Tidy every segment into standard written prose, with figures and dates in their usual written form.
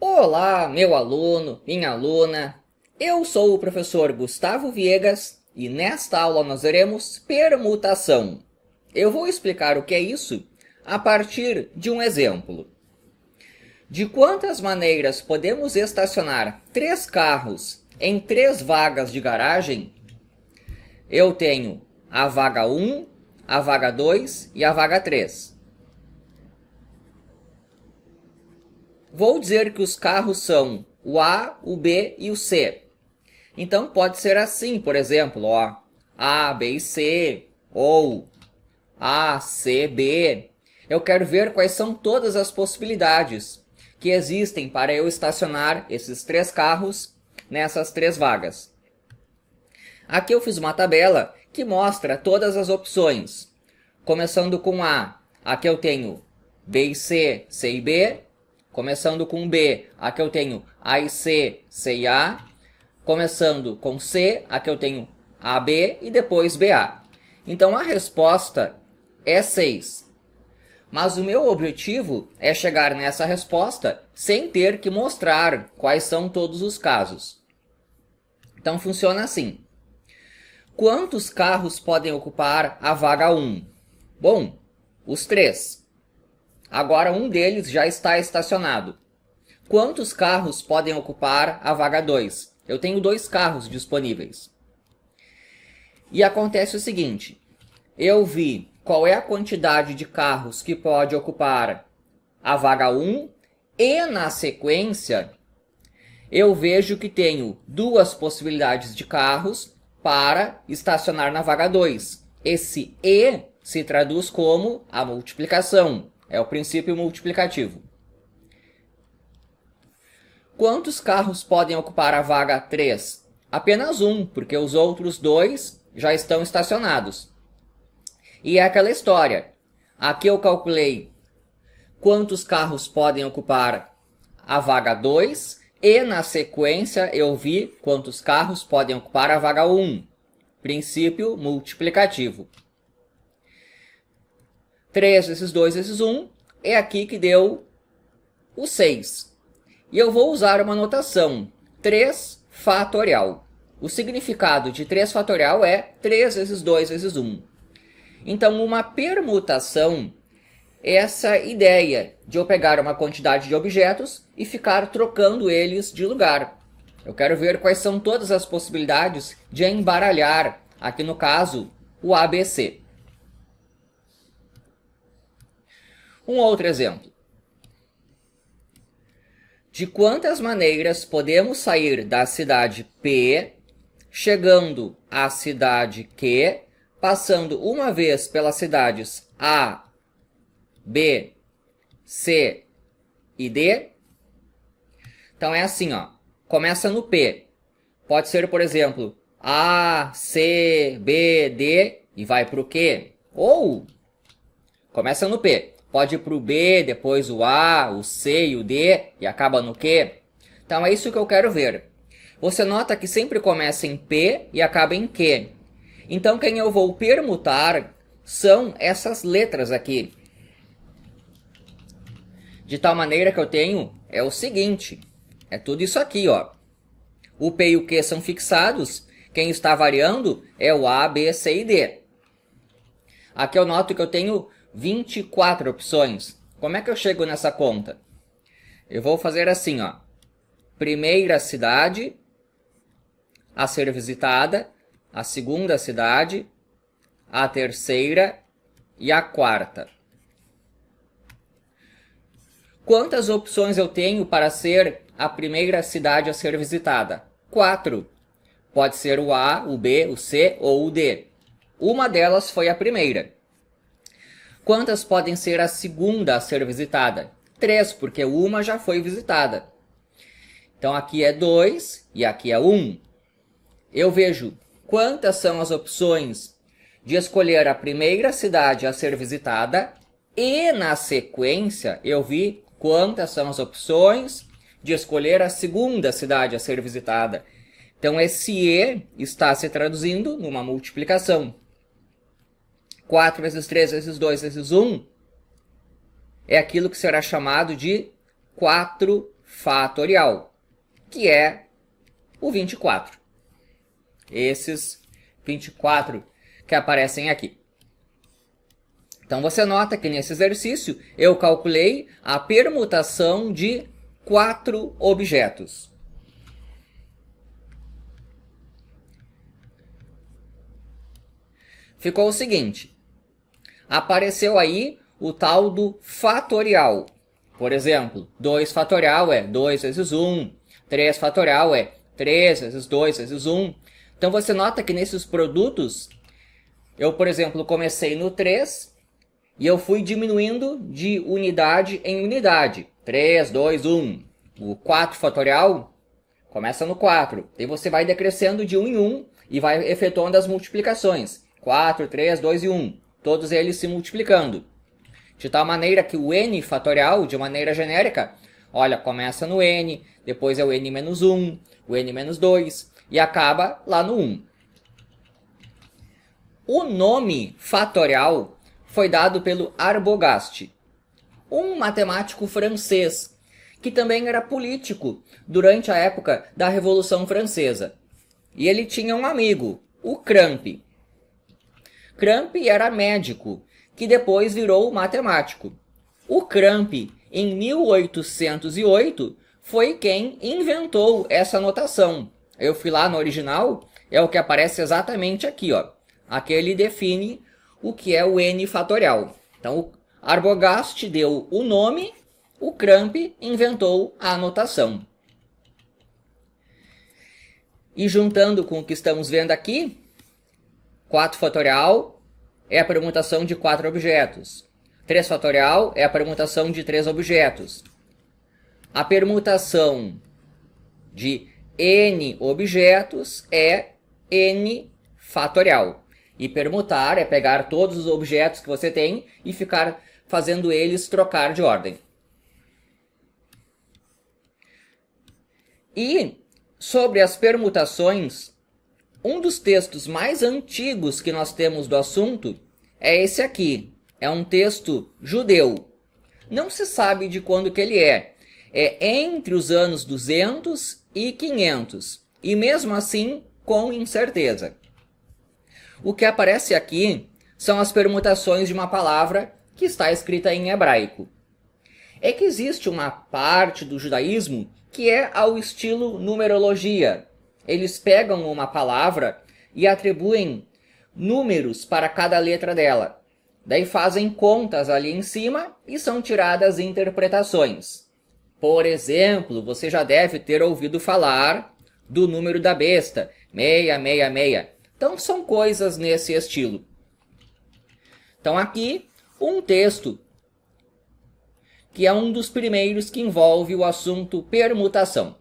Olá, meu aluno, minha aluna. Eu sou o professor Gustavo Viegas e nesta aula nós veremos permutação. Eu vou explicar o que é isso a partir de um exemplo. De quantas maneiras podemos estacionar 3 carros em 3 vagas de garagem? Eu tenho a vaga 1, a vaga 2 e a vaga 3. Vou dizer que os carros são o A, o B e o C. Então pode ser assim, por exemplo, ó, A, B e C, ou A, C, B. Eu quero ver quais são todas as possibilidades que existem para eu estacionar esses 3 carros nessas 3 vagas. Aqui eu fiz uma tabela que mostra todas as opções. Começando com A, aqui eu tenho B e C, C e B. Começando com B, aqui eu tenho A e C, C e A. Começando com C, aqui eu tenho AB e depois BA. Então a resposta é 6. Mas o meu objetivo é chegar nessa resposta sem ter que mostrar quais são todos os casos. Então funciona assim. Quantos carros podem ocupar a vaga 1? Bom, os 3. Agora um deles já está estacionado. Quantos carros podem ocupar a vaga 2? Eu tenho 2 carros disponíveis. E acontece o seguinte, eu vi qual é a quantidade de carros que pode ocupar a vaga 1 e na sequência eu vejo que tenho 2 possibilidades de carros para estacionar na vaga 2. Esse e se traduz como a multiplicação. É o princípio multiplicativo. Quantos carros podem ocupar a vaga 3? Apenas um, porque os outros 2 já estão estacionados. E é aquela história. Aqui eu calculei quantos carros podem ocupar a vaga 2 e na sequência eu vi quantos carros podem ocupar a vaga 1. Princípio multiplicativo. 3 vezes 2 vezes 1 é aqui que deu o 6. E eu vou usar uma notação 3 fatorial. O significado de 3 fatorial é 3 vezes 2 vezes 1. Então, uma permutação é essa ideia de eu pegar uma quantidade de objetos e ficar trocando eles de lugar. Eu quero ver quais são todas as possibilidades de embaralhar, aqui no caso, o ABC. Um outro exemplo. De quantas maneiras podemos sair da cidade P, chegando à cidade Q, passando uma vez pelas cidades A, B, C e D? Então é assim, ó. Começa no P. Pode ser, por exemplo, A, C, B, D e vai para o Q. Ou começa no P. Pode ir para o B, depois o A, o C e o D e acaba no Q. Então é isso que eu quero ver. Você nota que sempre começa em P e acaba em Q. Então quem eu vou permutar são essas letras aqui. De tal maneira que eu tenho é o seguinte. É tudo isso aqui, ó. O P e o Q são fixados. Quem está variando é o A, B, C e D. Aqui eu noto que eu tenho 24 opções. Como é que eu chego nessa conta? Eu vou fazer assim, ó. Primeira cidade a ser visitada, a segunda cidade, a terceira e a quarta. Quantas opções eu tenho para ser a primeira cidade a ser visitada? 4. Pode ser o A, o B, o C ou o D. Uma delas foi a primeira. Quantas podem ser a segunda a ser visitada? 3, porque uma já foi visitada. Então aqui é 2 e aqui é 1. Eu vejo quantas são as opções de escolher a primeira cidade a ser visitada e na sequência eu vi quantas são as opções de escolher a segunda cidade a ser visitada. Então esse E está se traduzindo numa multiplicação. 4 vezes 3 vezes 2 vezes 1 é aquilo que será chamado de 4 fatorial, que é o 24. Esses 24 que aparecem aqui. Então você nota que nesse exercício eu calculei a permutação de 4 objetos. Ficou o seguinte: apareceu aí o tal do fatorial. Por exemplo, 2 fatorial é 2 vezes 1, 3 fatorial é 3 vezes 2 vezes 1. Então você nota que nesses produtos, eu, por exemplo, comecei no 3 e eu fui diminuindo de unidade em unidade. 3, 2, 1. O 4 fatorial começa no 4. E você vai decrescendo de 1 em 1 e vai efetuando as multiplicações. 4, 3, 2 e 1. Todos eles se multiplicando. De tal maneira que o n fatorial, de maneira genérica, olha, começa no n, depois é o n menos 1, o n menos 2 e acaba lá no 1. O nome fatorial foi dado pelo Arbogast, um matemático francês, que também era político durante a época da Revolução Francesa. E ele tinha um amigo, o Cramp. Cramp era médico, que depois virou matemático. O Cramp, em 1808, foi quem inventou essa notação. Eu fui lá no original, é o que aparece exatamente aqui, ó. Aqui ele define o que é o n fatorial. Então, o Arbogast deu o nome, o Cramp inventou a notação. E juntando com o que estamos vendo aqui, 4 fatorial é a permutação de 4 objetos. 3 fatorial é a permutação de 3 objetos. A permutação de n objetos é n fatorial. E permutar é pegar todos os objetos que você tem e ficar fazendo eles trocar de ordem. E sobre as permutações, um dos textos mais antigos que nós temos do assunto é esse aqui. É um texto judeu. Não se sabe de quando que ele é. É entre os anos 200 e 500. E mesmo assim, com incerteza. O que aparece aqui são as permutações de uma palavra que está escrita em hebraico. É que existe uma parte do judaísmo que é ao estilo numerologia. Eles pegam uma palavra e atribuem números para cada letra dela. Daí fazem contas ali em cima e são tiradas interpretações. Por exemplo, você já deve ter ouvido falar do número da besta, 666. Então são coisas nesse estilo. Então aqui um texto que é um dos primeiros que envolve o assunto permutação.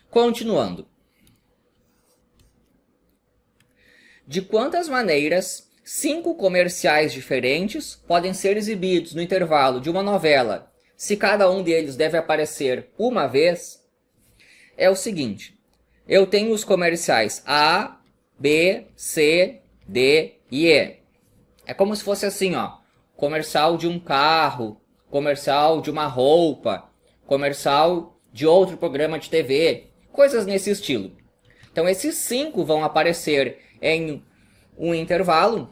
Continuando. De quantas maneiras 5 comerciais diferentes podem ser exibidos no intervalo de uma novela, se cada um deles deve aparecer uma vez? É o seguinte, eu tenho os comerciais A, B, C, D e E. É como se fosse assim, ó, comercial de um carro, comercial de uma roupa, comercial de outro programa de TV, coisas nesse estilo. Então esses 5 vão aparecer em um intervalo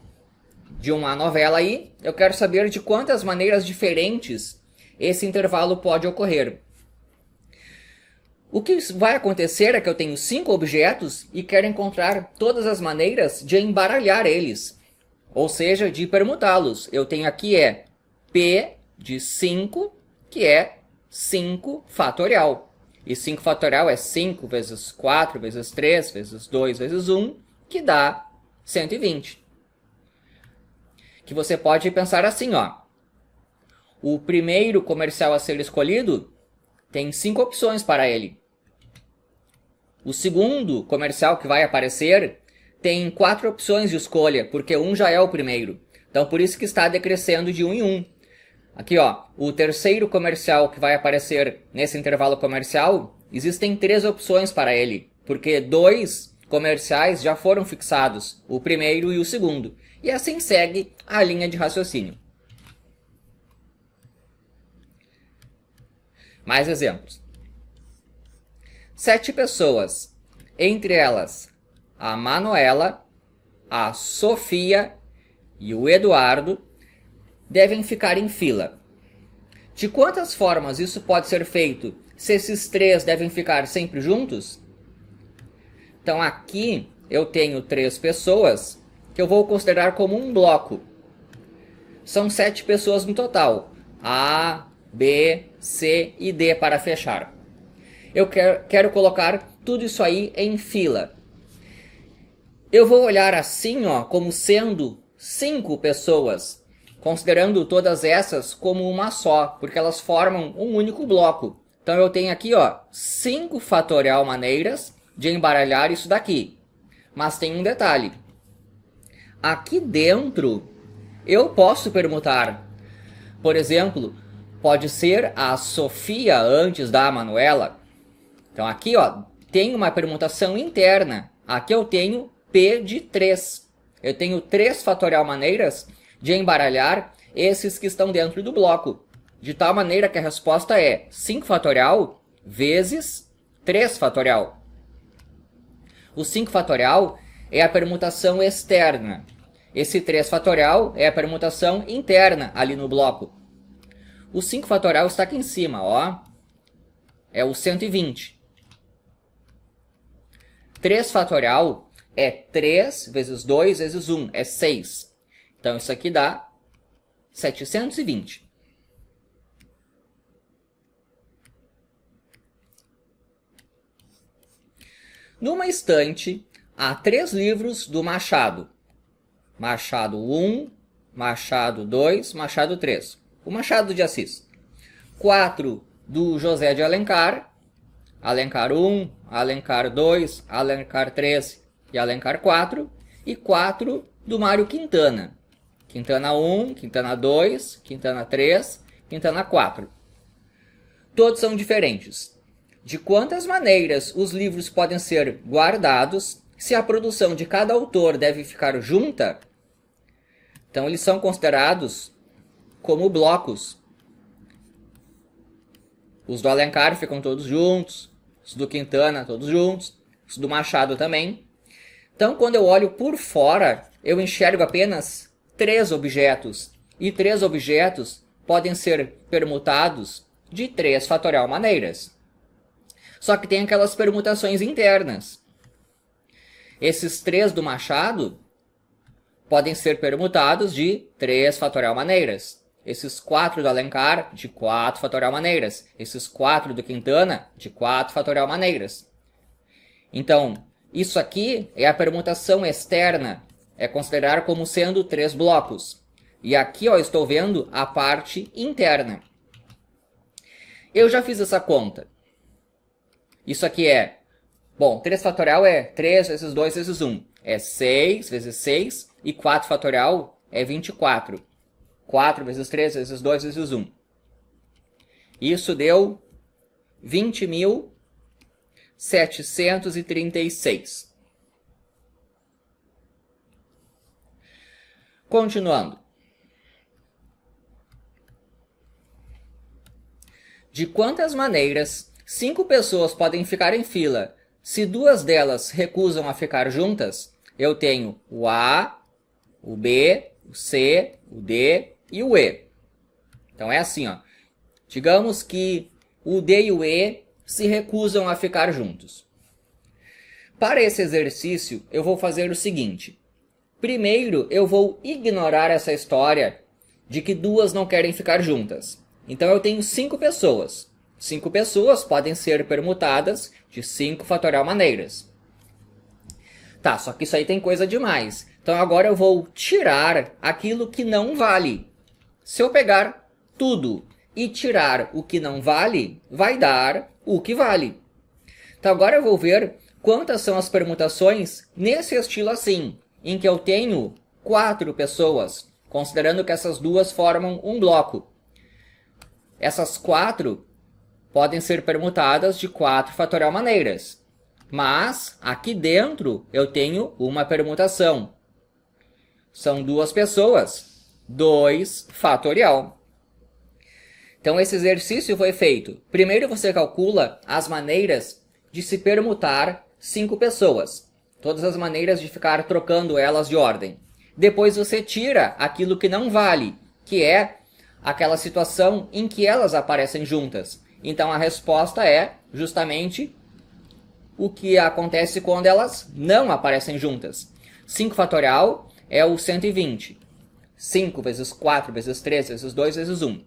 de uma novela aí. Eu quero saber de quantas maneiras diferentes esse intervalo pode ocorrer. O que vai acontecer é que eu tenho 5 objetos e quero encontrar todas as maneiras de embaralhar eles, ou seja, de permutá-los. Eu tenho aqui P de 5, que é 5 fatorial. E 5 fatorial é 5 vezes 4 vezes 3 vezes 2 vezes 1, que dá 120. Que você pode pensar assim, ó. O primeiro comercial a ser escolhido tem 5 opções para ele. O segundo comercial que vai aparecer tem 4 opções de escolha, porque um já é o primeiro. Então, por isso que está decrescendo de 1 em 1. Aqui, ó, o terceiro comercial que vai aparecer nesse intervalo comercial, existem 3 opções para ele, porque 2 comerciais já foram fixados, o primeiro e o segundo. E assim segue a linha de raciocínio. Mais exemplos. 7 pessoas, entre elas a Manuela, a Sofia e o Eduardo, devem ficar em fila. De quantas formas isso pode ser feito se esses 3 devem ficar sempre juntos? Então aqui eu tenho 3 pessoas que eu vou considerar como um bloco. São 7 pessoas no total. A, B, C e D para fechar. Eu quero colocar tudo isso aí em fila. Eu vou olhar assim, ó, como sendo 5 pessoas, considerando todas essas como uma só, porque elas formam um único bloco. Então eu tenho aqui, ó, 5 fatorial maneiras de embaralhar isso daqui. Mas tem um detalhe. Aqui dentro eu posso permutar. Por exemplo, pode ser a Sofia antes da Manuela. Então aqui, ó, tem uma permutação interna. Aqui eu tenho P de 3. Eu tenho 3 fatorial maneiras de embaralhar esses que estão dentro do bloco. De tal maneira que a resposta é 5 fatorial vezes 3 fatorial. O 5 fatorial é a permutação externa. Esse 3 fatorial é a permutação interna ali no bloco. O 5 fatorial está aqui em cima, ó. É o 120. 3 fatorial é 3 vezes 2 vezes 1, é 6. Então isso aqui dá 720. Numa estante, há 3 livros do Machado. Machado 1, Machado 2, Machado 3. O Machado de Assis. 4 do José de Alencar. Alencar 1, Alencar 2, Alencar 3 e Alencar 4. E 4 do Mário Quintana. Quintana 1, Quintana 2, Quintana 3, Quintana 4. Todos são diferentes. De quantas maneiras os livros podem ser guardados, se a produção de cada autor deve ficar junta, então eles são considerados como blocos. Os do Alencar ficam todos juntos, os do Quintana todos juntos, os do Machado também. Então, quando eu olho por fora, eu enxergo apenas 3 objetos. E 3 objetos podem ser permutados de 3 fatorial maneiras. Só que tem aquelas permutações internas. Esses 3 do Machado podem ser permutados de 3 fatorial maneiras. Esses 4 do Alencar, de 4 fatorial maneiras. Esses 4 do Quintana, de 4 fatorial maneiras. Então, isso aqui é a permutação externa. É considerar como sendo 3 blocos. E aqui, ó, estou vendo a parte interna. Eu já fiz essa conta. Isso aqui é... Bom, 3 fatorial é 3 vezes 2 vezes 1. É 6 vezes 6. E 4 fatorial é 24. 4 vezes 3 vezes 2 vezes 1. Isso deu 20.736. Continuando. De quantas maneiras 5 pessoas podem ficar em fila se 2 delas recusam a ficar juntas? Eu tenho o A, o B, o C, o D e o E. Então é assim, ó. Digamos que o D e o E se recusam a ficar juntos. Para esse exercício, eu vou fazer o seguinte. Primeiro, eu vou ignorar essa história de que 2 não querem ficar juntas. Então eu tenho 5 pessoas. 5 pessoas podem ser permutadas de 5 fatorial maneiras. Tá, só que isso aí tem coisa demais. Então agora eu vou tirar aquilo que não vale. Se eu pegar tudo e tirar o que não vale, vai dar o que vale. Então agora eu vou ver quantas são as permutações nesse estilo assim, em que eu tenho 4 pessoas, considerando que essas 2 formam um bloco. Essas 4 podem ser permutadas de 4 fatorial maneiras. Mas aqui dentro eu tenho uma permutação. São 2 pessoas, 2 fatorial. Então esse exercício foi feito. Primeiro você calcula as maneiras de se permutar 5 pessoas. Todas as maneiras de ficar trocando elas de ordem. Depois você tira aquilo que não vale, que é aquela situação em que elas aparecem juntas. Então a resposta é justamente o que acontece quando elas não aparecem juntas. 5 fatorial é o 120. 5 vezes 4 vezes 3 vezes 2 vezes 1.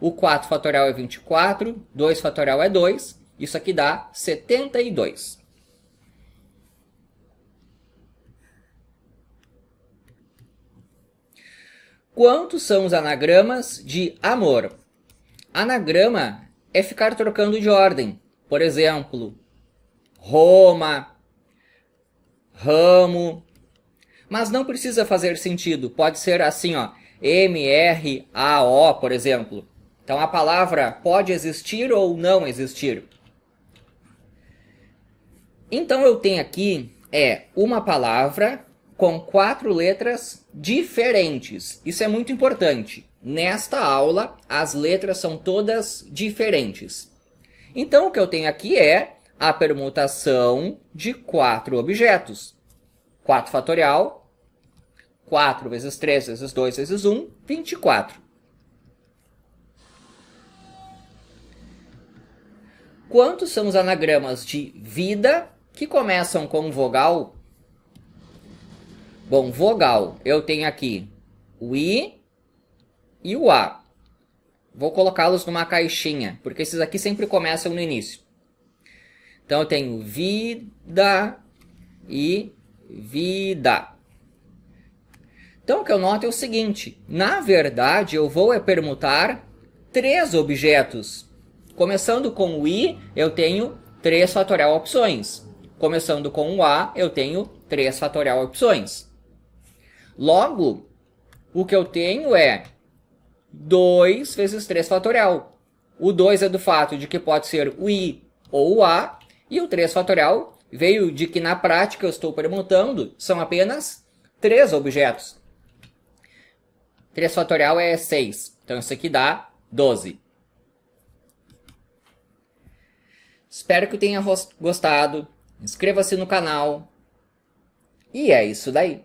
O 4 fatorial é 24, 2 fatorial é 2, isso aqui dá 72. Quantos são os anagramas de amor? Anagrama é ficar trocando de ordem. Por exemplo, Roma, ramo. Mas não precisa fazer sentido. Pode ser assim, ó, M-R-A-O, por exemplo. Então a palavra pode existir ou não existir. Então eu tenho aqui uma palavra com 4 letras diferentes. Isso é muito importante. Nesta aula, as letras são todas diferentes. Então o que eu tenho aqui é a permutação de 4 objetos. 4 fatorial, 4 vezes 3 vezes 2 vezes 1, 24. Quantos são os anagramas de vida que começam com vogal? Bom, vogal, eu tenho aqui o I e o A. Vou colocá-los numa caixinha, porque esses aqui sempre começam no início. Então eu tenho vida e vida. Então o que eu noto é o seguinte, na verdade eu vou permutar 3 objetos. Começando com o I, eu tenho 3 fatorial opções. Começando com o A, eu tenho 3 fatorial opções. Logo, o que eu tenho é 2 vezes 3 fatorial. O 2 é do fato de que pode ser o I ou o A, e o 3 fatorial veio de que na prática eu estou permutando, são apenas 3 objetos. 3 fatorial é 6, então isso aqui dá 12. Espero que tenha gostado. Inscreva-se no canal. E é isso daí.